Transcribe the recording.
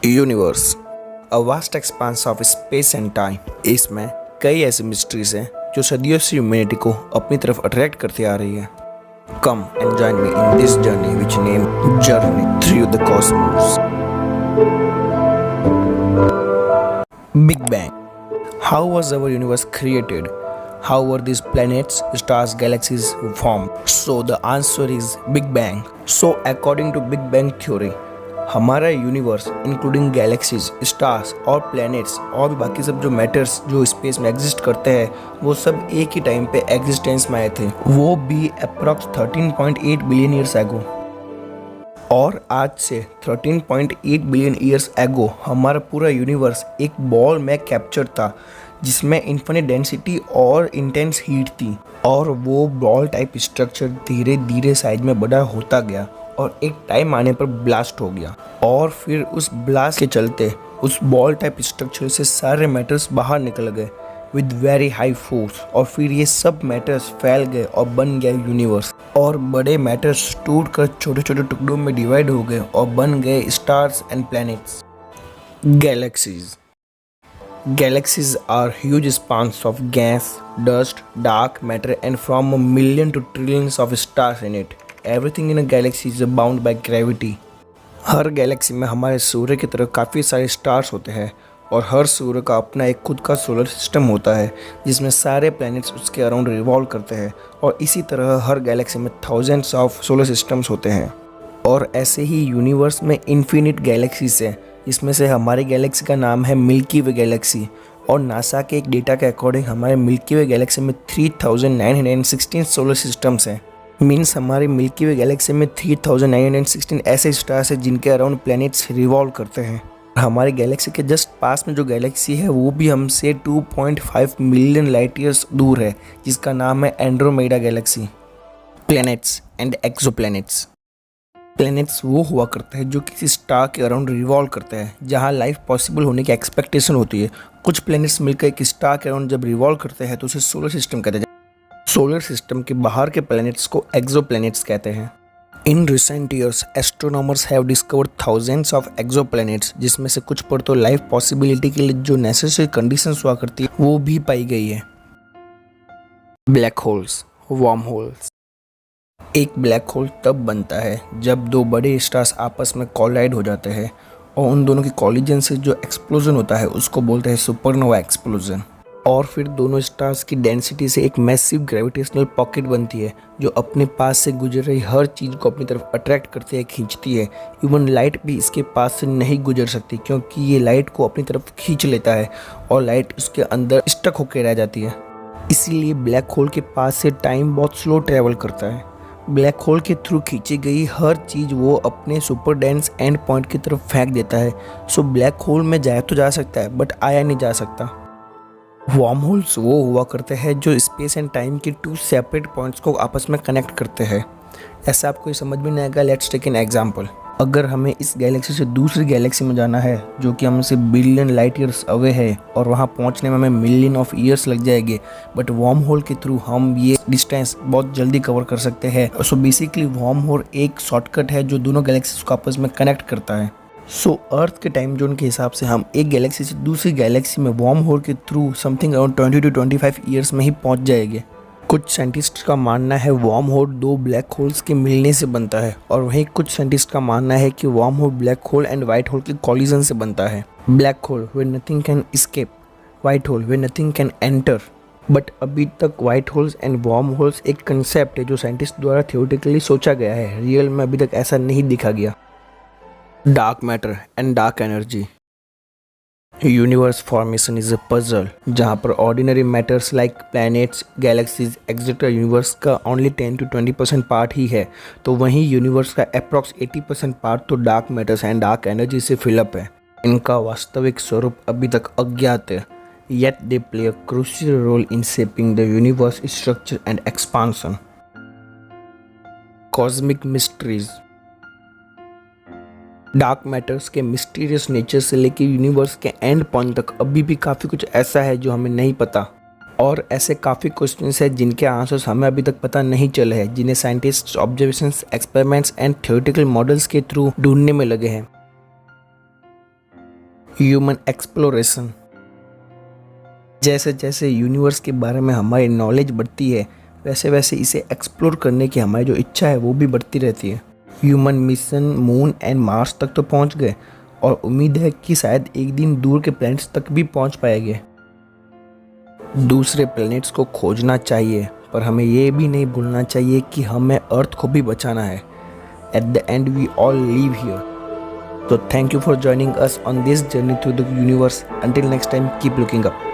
Universe, a vast expanse of space and time. इसमें कई ऐसी मिस्ट्रीज हैं जो सदियों से ह्यूमैनिटी को अपनी तरफ अट्रैक्ट करती आ रही है। Come and join me in this journey which name journey through the Cosmos. Big bang. How was our universe created? How were these planets, stars, galaxies formed? So the answer is Big Bang. So according to Big Bang theory, हमारा universe including galaxies, stars और planets और भी बाकी सब जो matters जो space में exist करते हैं वो सब एक ही टाइम पे एग्जिस्टेंस में आए थे, वो भी अप्रॉक्स 13.8 बिलियन ईयर्स एगो। और आज से 13.8 बिलियन ईयर्स एगो हमारा पूरा यूनिवर्स एक बॉल में कैप्चर था जिसमें इन्फिनिट डेंसिटी और इंटेंस हीट थी, और वो बॉल टाइप स्ट्रक्चर धीरे धीरे साइज में बड़ा होता गया और एक टाइम आने पर ब्लास्ट हो गया। और फिर उस ब्लास्ट के चलते उस बॉल टाइप स्ट्रक्चर से सारे मैटर्स बाहर निकल गए विद वेरी हाई फोर्स, और फिर ये सब मैटर्स फैल गए और बन गया यूनिवर्स। और बड़े मैटर्स टूट कर छोटे छोटे टुकड़ों में डिवाइड हो गए और बन गए stars and planets. Galaxies. Galaxies are huge spans of gas, dust, dark matter and from a million to trillions of stars in it. Everything in a galaxy is bound by gravity. Her Galaxy में हमारे सूर्य की तरह काफ़ी सारे stars होते हैं, और हर सूर्य का अपना एक खुद का सोलर सिस्टम होता है जिसमें सारे प्लैनेट्स उसके अराउंड रिवॉल्व करते हैं। और इसी तरह हर गैलेक्सी में थाउजेंड्स ऑफ सोलर सिस्टम्स होते हैं। और ऐसे ही यूनिवर्स में इन्फिनिट गैलेक्सीज हैं, इसमें से हमारी गैलेक्सी का नाम है मिल्की वे गैलेक्सी। और नासा के एक डेटा के अकॉर्डिंग हमारे मिल्की वे गैलेक्सी में 3916 सोलर सिस्टम्स हैं। मीन्स हमारी मिल्की वे गैलेक्सी में 3916 ऐसे स्टार्स हैं जिनके अराउंड प्लैनेट्स रिवॉल्व करते हैं। हमारी गैलेक्सी के जस्ट पास में जो गैलेक्सी है वो भी हमसे 2.5 मिलियन लाइट ईयर्स दूर है, जिसका नाम है Andromeda Galaxy. Planets and exoplanets. Planets वो हुआ करते हैं जो किसी स्टार के अराउंड रिवॉल्व करते हैं, जहाँ लाइफ पॉसिबल होने की एक्सपेक्टेशन होती है। कुछ प्लैनेट्स मिलकर एक स्टार के अराउंड जब रिवॉल्व करते हैं तो उसे सोलर सिस्टम कहते हैं। सोलर सिस्टम के बाहर के प्लैनेट्स को एक्सोप्लैनेट्स कहते हैं। In recent years astronomers have discovered thousands of exoplanets, जिसमें से कुछ पर तो लाइफ पॉसिबिलिटी के लिए जो नेसेसरी कंडीशंस हुआ करती है वो भी पाई गई है। Black holes, worm holes. एक ब्लैक होल तब बनता है जब दो बड़े स्टार्स आपस में कोलाइड हो जाते हैं, और उन दोनों की कॉलिजन से जो एक्सप्लोजन होता है उसको बोलते हैं सुपरनोवा एक्सप्लोजन। और फिर दोनों स्टार्स की डेंसिटी से एक मैसिव ग्रेविटेशनल पॉकेट बनती है जो अपने पास से गुजर रही हर चीज़ को अपनी तरफ अट्रैक्ट करती है, खींचती है। इवन लाइट भी इसके पास से नहीं गुजर सकती क्योंकि ये लाइट को अपनी तरफ खींच लेता है और लाइट उसके अंदर स्टक होकर रह जाती है। इसीलिए ब्लैक होल के पास से टाइम बहुत स्लो ट्रैवल करता है। ब्लैक होल के थ्रू खींची गई हर चीज़ वो अपने सुपर डेंस एंड पॉइंट की तरफ फेंक देता है। सो ब्लैक होल में जाया तो जा सकता है बट आया नहीं जा सकता। वर्म होल्स वो हुआ करते हैं जो स्पेस एंड टाइम के टू सेपरेट पॉइंट्स को आपस में कनेक्ट करते हैं। ऐसा आपको ये समझ में नहीं आएगा। Let's take an example. अगर हमें इस गैलेक्सी से दूसरी गैलेक्सी में जाना है जो कि हमसे बिलियन लाइट ईयर्स अवे है, और वहाँ पहुँचने में हमें मिलियन ऑफ ईयर्स लग जाएंगे, बट वर्म होल के थ्रू हम ये डिस्टेंस बहुत जल्दी कवर कर सकते हैं। सो बेसिकली वर्म होल एक शॉर्टकट है जो दोनों गैलेक्सीज को आपस में कनेक्ट करता है। सो अर्थ के टाइम जोन के हिसाब से हम एक गैलेक्सी से दूसरी गैलेक्सी में वर्म होल के through something around 20 to 25 years में ही पहुँच जाएंगे। कुछ साइंटिस्ट का मानना है वर्म होल दो ब्लैक होल्स के मिलने से बनता है, और वहीं कुछ साइंटिस्ट का मानना है कि worm hole black hole and white hole के कॉलिजन से बनता है। Black hole where nothing can escape, white hole where nothing can enter. But अभी तक white holes and worm holes एक कंसेप्ट है जो साइंटिस्ट द्वारा थियोरेटिकली सोचा गया है, रियल में अभी तक ऐसा नहीं दिखा गया। Dark matter and dark energy. Universe formation is a puzzle जहाँ पर ordinary matters like planets, galaxies etcetera universe का ओनली 10 to 20% पार्ट ही है, तो वहीं यूनिवर्स का अप्रॉक्स 80% पार्ट तो dark matters and dark energy से फिलअप है। इनका वास्तविक स्वरूप अभी तक अज्ञात है, yet they play a crucial role in shaping the universe structure and expansion. Cosmic mysteries. Dark matters के मिस्टीरियस नेचर से लेकर यूनिवर्स के एंड पॉइंट तक अभी भी काफ़ी कुछ ऐसा है जो हमें नहीं पता, और ऐसे काफ़ी क्वेश्चंस हैं जिनके आंसर्स हमें अभी तक पता नहीं चले हैं, जिन्हें scientist observations, experiments and theoretical models के थ्रू ढूंढने में लगे हैं। Human exploration. जैसे जैसे यूनिवर्स के बारे में हमारी नॉलेज बढ़ती है, वैसे वैसे इसे एक्सप्लोर करने की हमारी जो इच्छा है वो भी बढ़ती रहती है। Human mission moon and Mars तक तो पहुंच गए और उम्मीद है कि शायद एक दिन दूर के प्लैनेट्स तक भी पहुंच पाएंगे। दूसरे प्लैनेट्स को खोजना चाहिए, पर हमें ये भी नहीं भूलना चाहिए कि हमें अर्थ को भी बचाना है। At the end we all live here. So thank you for joining us on this journey through the universe. Until next time, keep looking up.